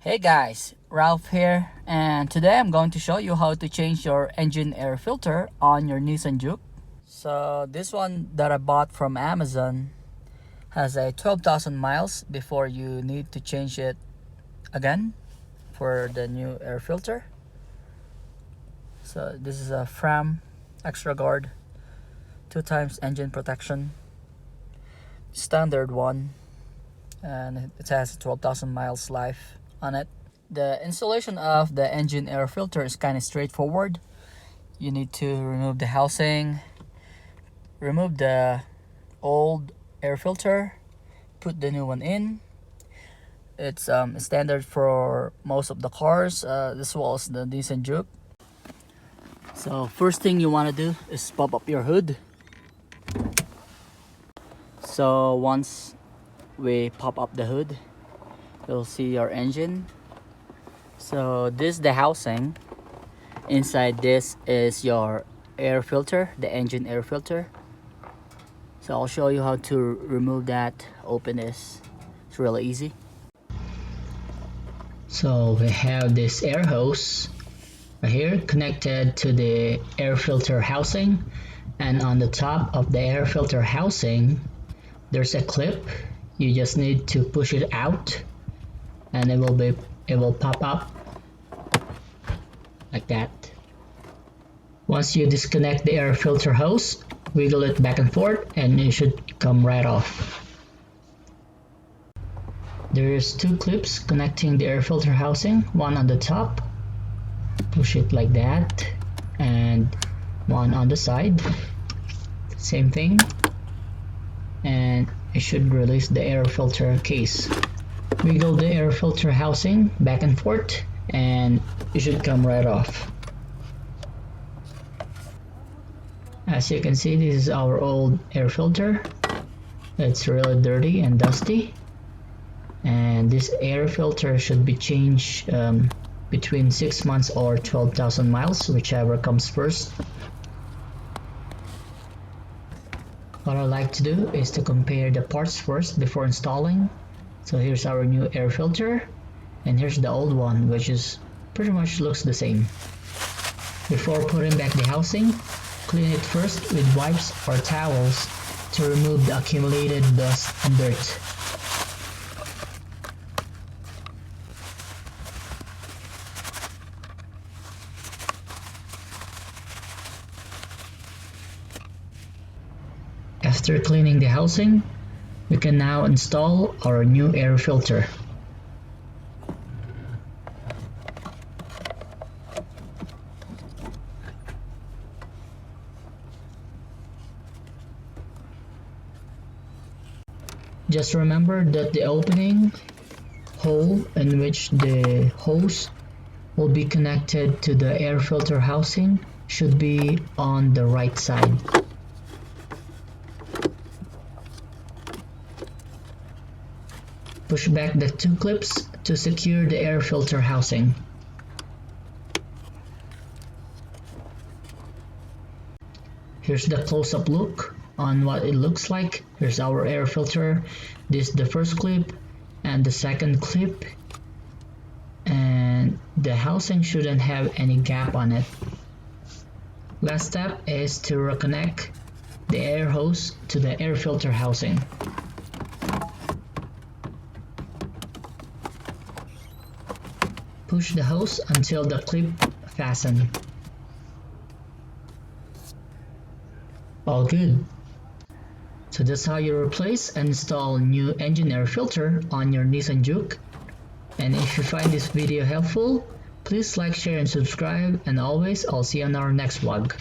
Hey guys, Ralph here, and today I'm going to show you how to change your engine air filter on your Nissan Juke. So this one that I bought from Amazon has a 12,000 miles before you need to change it again for the new air filter. So this is a Fram Extra Guard 2x engine protection, standard one, and it has 12,000 miles life on it. The installation of the engine air filter is kind of straightforward. You need to remove the housing, remove the old air filter, put the new one in. It's standard for most of the cars, as well as the Nissan Juke. So first thing you want to do is pop up your hood. So once we pop up the hood, you'll see your engine. So this is the housing. Inside this is your air filter, the engine air filter. So I'll show you how to remove that, open this. It's really easy. So we have this air hose right here connected to the air filter housing, and on the top of the air filter housing there's a clip. You just need to push it out and it will pop up like that. Once you disconnect the air filter hose, wiggle it back and forth and it should come right off. There's two clips connecting the air filter housing, one on the top, push it like that, and one on the side, same thing, and it should release the air filter case. Wiggle the air filter housing back and forth and it should come right off. As you can see, this is our old air filter. It's really dirty and dusty, and this air filter should be changed between 6 months or 12,000 miles, whichever comes first. What I like to do is to compare the parts first before installing. So here's our new air filter, and here's the old one, which is pretty much looks the same. Before putting back the housing, clean it first with wipes or towels to remove the accumulated dust and dirt. After cleaning the housing, we can now install our new air filter. Just remember that the opening hole in which the hose will be connected to the air filter housing should be on the right side. Push back the two clips to secure the air filter housing. Here's the close-up look on what it looks like. Here's our air filter. This is the first clip and the second clip, and the housing shouldn't have any gap on it. Last step is to reconnect the air hose to the air filter housing. Push the hose until the clip fastens. All good. So that's how you replace and install new engine air filter on your Nissan Juke. And if you find this video helpful, please like, share and subscribe, and always I'll see you on our next vlog.